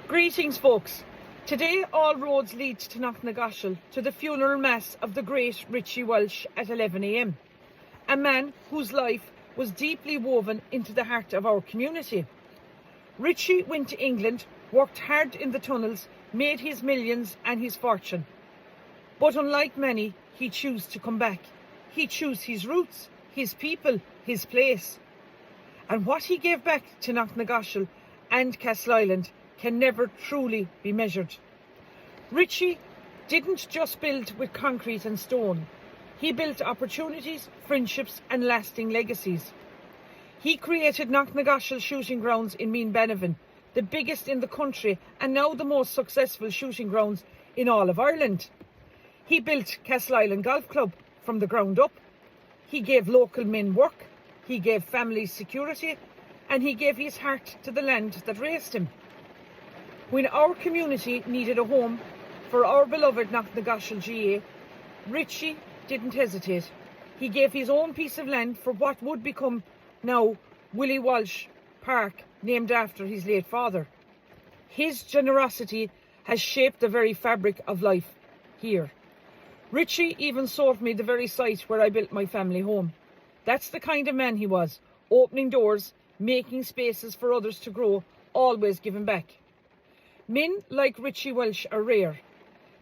Greetings, folks. Today all roads lead to Knocknagashel, to the funeral mass of the great Richie Welsh at 11 a.m. A man whose life was deeply woven into the heart of our community. Richie went to England, worked hard in the tunnels, made his millions and his fortune. But unlike many, he chose to come back. He chose his roots, his people, his place. And what he gave back to Knocknagashel and Castleisland can never truly be measured. Richie didn't just build with concrete and stone. He built opportunities, friendships and lasting legacies. He created Knocknagashel shooting grounds in Mean the biggest in the country and now the most successful shooting grounds in all of Ireland. He built Castleisland Golf Club from the ground up. He gave local men work, he gave families security, and he gave his heart to the land that raised him. When our community needed a home for our beloved Knocknagashel GA, Richie didn't hesitate. He gave his own piece of land for what would become now Willie Walsh Park, named after his late father. His generosity has shaped the very fabric of life here. Richie even sold me the very site where I built my family home. That's the kind of man he was, opening doors, making spaces for others to grow, always giving back. Men like Richie Welsh are rare.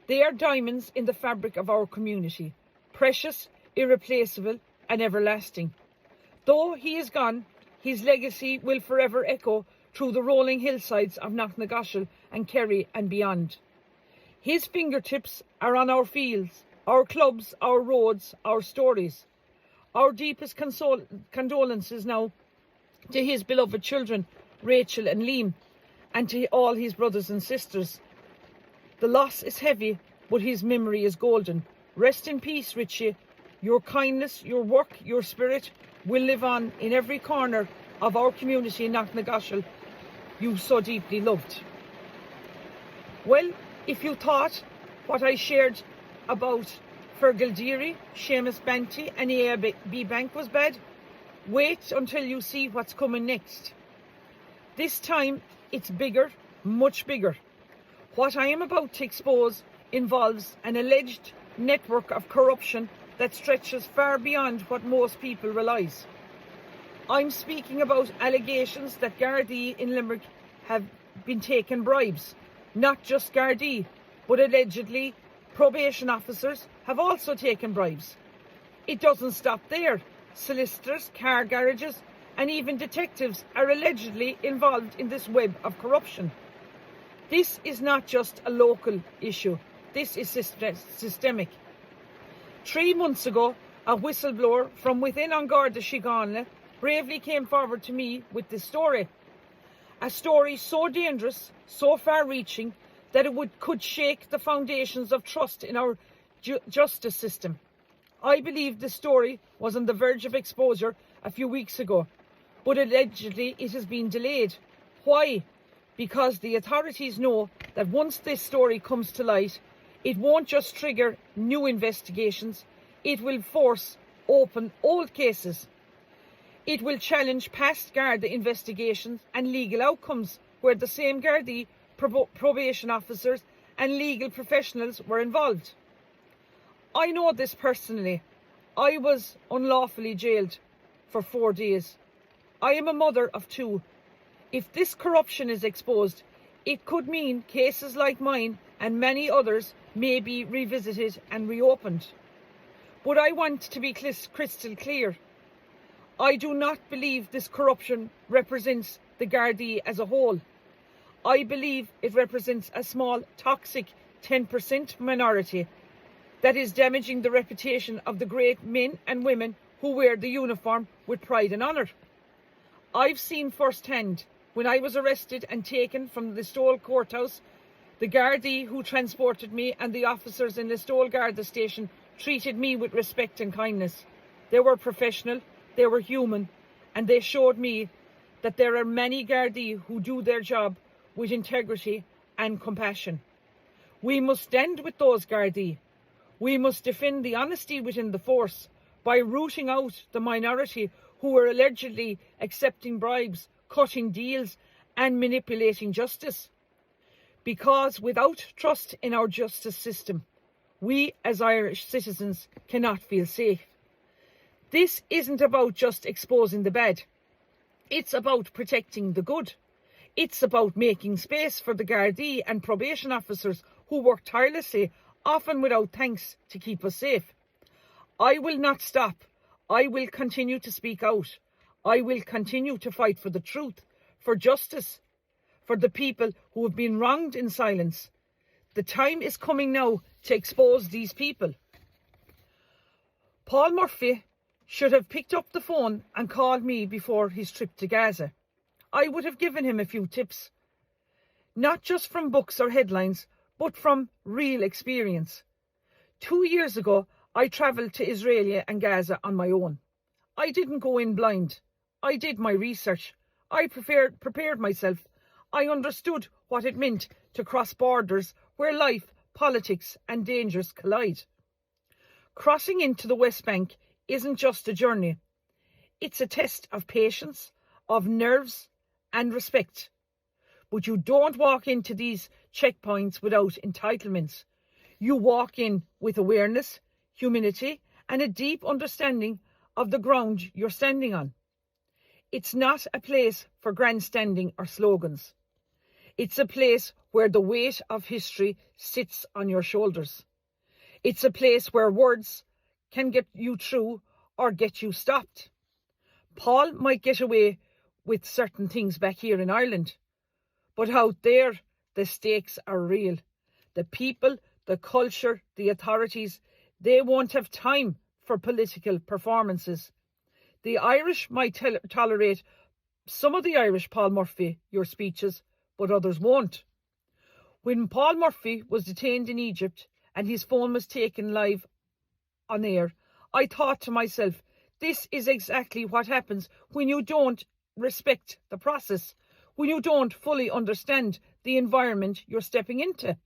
They are diamonds in the fabric of our community, precious, irreplaceable and everlasting. Though he is gone, his legacy will forever echo through the rolling hillsides of Knocknagashel and Kerry and beyond. His fingertips are on our fields, our clubs, our roads, our stories. Our deepest condolences now to his beloved children, Rachel and Liam, and to all his brothers and sisters. The loss is heavy, but his memory is golden. Rest in peace, Richie. Your kindness, your work, your spirit will live on in every corner of our community in Knocknagashel you so deeply loved. Well, if you thought what I shared about Fergal Deary, Seamus Banty and AIB Bank was bad, wait until you see what's coming next. This time it's bigger, much bigger. What I am about to expose involves an alleged network of corruption that stretches far beyond what most people realise. I'm speaking about allegations that Garda in Limerick have been taking bribes. Not just Garda, but allegedly probation officers have also taken bribes. It doesn't stop there. Solicitors, car garages and even detectives are allegedly involved in this web of corruption. This is not just a local issue. This is systemic. 3 months ago, a whistleblower from within on Garda bravely came forward to me with this story. A story so dangerous, so far-reaching, that it could shake the foundations of trust in our justice system. I believe the story was on the verge of exposure a few weeks ago, but allegedly it has been delayed. Why? Because the authorities know that once this story comes to light, it won't just trigger new investigations, it will force open old cases. It will challenge past Garda investigations and legal outcomes where the same Garda probation officers and legal professionals were involved. I know this personally. I was unlawfully jailed for 4 days. I am a mother of 2. If this corruption is exposed, it could mean cases like mine and many others may be revisited and reopened. But I want to be crystal clear. I do not believe this corruption represents the Garda as a whole. I believe it represents a small, toxic 10% minority that is damaging the reputation of the great men and women who wear the uniform with pride and honour. I've seen firsthand, when I was arrested and taken from the Listowel courthouse, the Garda who transported me and the officers in Listowel Garda station treated me with respect and kindness. They were professional, they were human, and they showed me that there are many Garda who do their job with integrity and compassion. We must stand with those Garda. We must defend the honesty within the force by rooting out the minority who were allegedly accepting bribes, cutting deals and manipulating justice. Because without trust in our justice system, we as Irish citizens cannot feel safe. This isn't about just exposing the bad. It's about protecting the good. It's about making space for the Gardaí and probation officers who work tirelessly, often without thanks, to keep us safe. I will not stop. I will continue to speak out. I will continue to fight for the truth, for justice, for the people who have been wronged in silence. The time is coming now to expose these people. Paul Murphy should have picked up the phone and called me before his trip to Gaza. I would have given him a few tips, not just from books or headlines, but from real experience. 2 years ago, I travelled to Israel and Gaza on my own. I didn't go in blind. I did my research. I prepared myself. I understood what it meant to cross borders where life, politics and dangers collide. Crossing into the West Bank isn't just a journey. It's a test of patience, of nerves and respect. But you don't walk into these checkpoints without entitlements. You walk in with awareness, humility and a deep understanding of the ground you're standing on. It's not a place for grandstanding or slogans. It's a place where the weight of history sits on your shoulders. It's a place where words can get you through or get you stopped. Paul might get away with certain things back here in Ireland, but out there, the stakes are real. The people, the culture, the authorities, they won't have time for political performances. The Irish might tolerate some of the Irish, Paul Murphy, your speeches, but others won't. When Paul Murphy was detained in Egypt and his phone was taken live on air, I thought to myself, this is exactly what happens when you don't respect the process, when you don't fully understand the environment you're stepping into.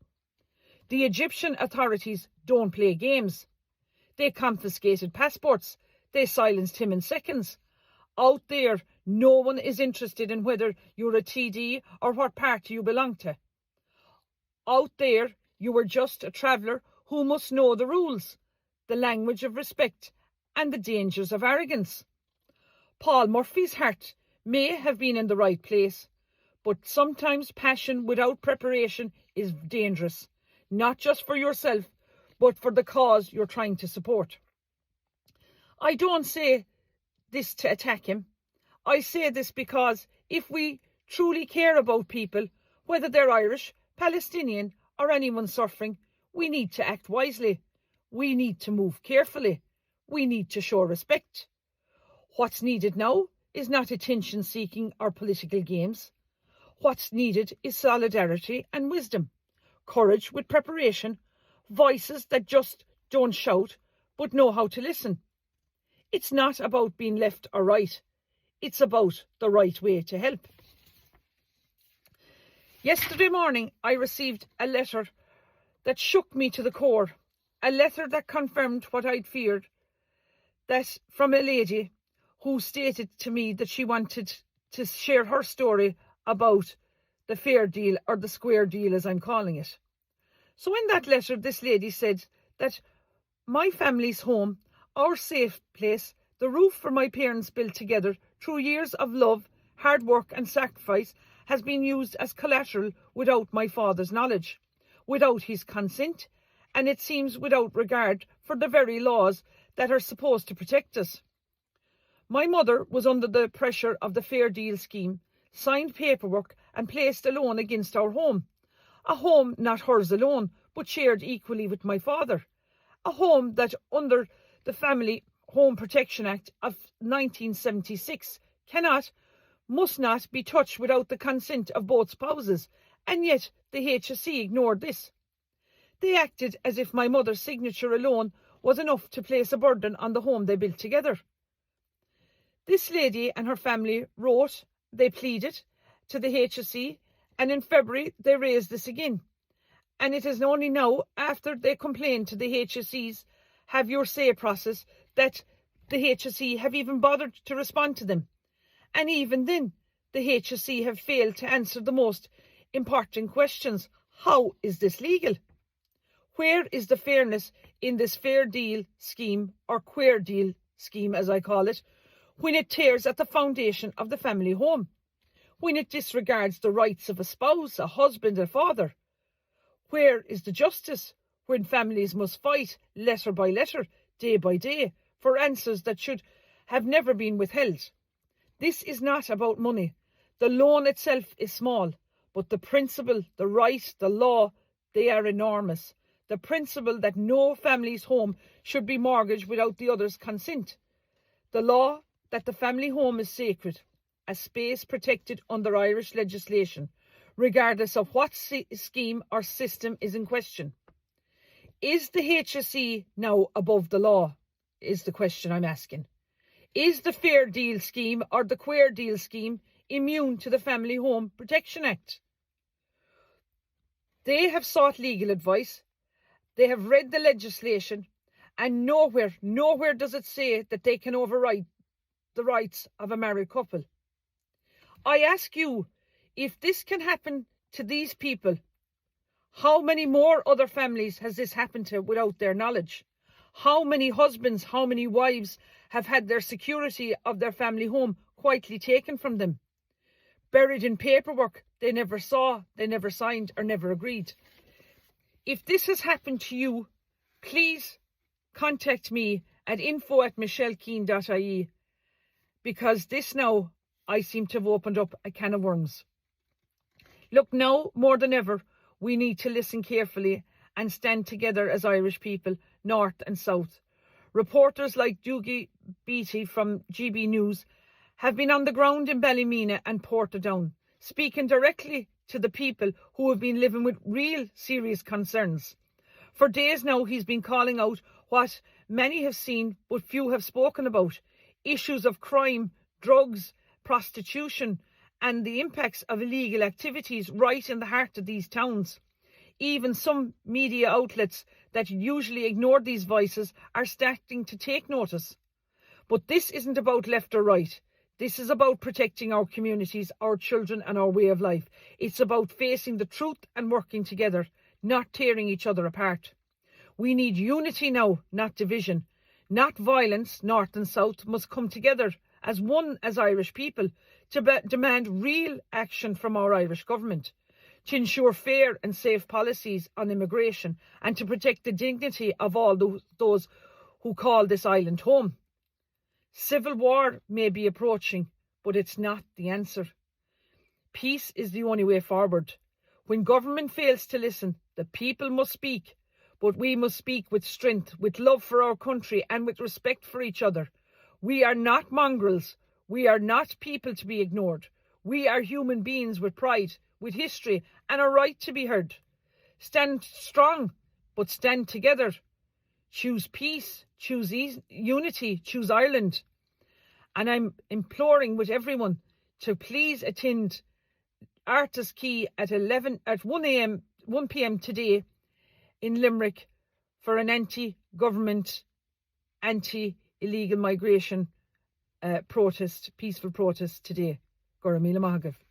The Egyptian authorities don't play games. They confiscated passports. They silenced him in seconds. Out there, no one is interested in whether you're a TD or what party you belong to. Out there, you were just a traveller who must know the rules, the language of respect and the dangers of arrogance. Paul Murphy's heart may have been in the right place, but sometimes passion without preparation is dangerous, not just for yourself, but for the cause you're trying to support. I don't say this to attack him. I say this because if we truly care about people, whether they're Irish, Palestinian or anyone suffering, we need to act wisely. We need to move carefully. We need to show respect. What's needed now is not attention-seeking or political games. What's needed is solidarity and wisdom, courage with preparation, voices that just don't shout but know how to listen. It's not about being left or right. It's about the right way to help. Yesterday morning, I received a letter that shook me to the core, a letter that confirmed what I'd feared, that from a lady who stated to me that she wanted to share her story about the fair deal, or the square deal as I'm calling it. So in that letter, this lady said that my family's home, our safe place, the roof for my parents built together through years of love, hard work and sacrifice, has been used as collateral without my father's knowledge, without his consent, and it seems without regard for the very laws that are supposed to protect us. My mother was under the pressure of the Fair Deal scheme, signed paperwork and placed a loan against our home. A home not hers alone, but shared equally with my father. A home that under the Family Home Protection Act of 1976 must not be touched without the consent of both spouses, and yet the HSE ignored this. They acted as if my mother's signature alone was enough to place a burden on the home they built together. This lady and her family wrote, they pleaded to the HSE, and in February they raised this again. And it is only now, after they complained to the HSE's Have Your Say process, that the HSE have even bothered to respond to them. And even then, the HSE have failed to answer the most important questions. How is this legal? Where is the fairness in this fair deal scheme, or queer deal scheme as I call it, when it tears at the foundation of the family home, when it disregards the rights of a spouse, a husband, a father? Where is the justice when families must fight letter by letter, day by day, for answers that should have never been withheld? This is not about money. The loan itself is small, but the principle, the right, the law, they are enormous. The principle that no family's home should be mortgaged without the other's consent. The law that the family home is sacred, a space protected under Irish legislation, regardless of what scheme or system is in question. Is the HSE now above the law, is the question I'm asking. Is the Fair Deal scheme or the Queer Deal scheme immune to the Family Home Protection Act? They have sought legal advice. They have read the legislation, and nowhere does it say that they can override the rights of a married couple. I ask you, if this can happen to these people, how many more other families has this happened to without their knowledge? How many husbands, how many wives have had their security of their family home quietly taken from them, buried in paperwork they never saw, they never signed, or never agreed? If this has happened to you, please contact me at info@michellekeane.ie, because this now, I seem to have opened up a can of worms. Look, now more than ever, we need to listen carefully and stand together as Irish people, north and south. Reporters like Dougie Beattie from GB News have been on the ground in Ballymena and Portadown, speaking directly to the people who have been living with real serious concerns. For days now, he's been calling out what many have seen but few have spoken about: issues of crime, drugs, prostitution, and the impacts of illegal activities right in the heart of these towns. Even some media outlets that usually ignore these voices are starting to take notice. But this isn't about left or right. This is about protecting our communities, our children, and our way of life. It's about facing the truth and working together, not tearing each other apart. We need unity now, not division. Not violence. North and South must come together as one, as Irish people, to demand real action from our Irish government, to ensure fair and safe policies on immigration, and to protect the dignity of all those who call this island home. Civil war may be approaching, but it's not the answer. Peace is the only way forward. When government fails to listen, the people must speak, but we must speak with strength, with love for our country, and with respect for each other. We are not mongrels. We are not people to be ignored. We are human beings with pride, with history, and a right to be heard. Stand strong, but stand together. Choose peace, choose unity, choose Ireland. And I'm imploring with everyone to please attend Artis Quay at 1 p.m. today in Limerick for an anti-government, anti-illegal migration protest, peaceful protest today. Gora Míle Maith Agaibh.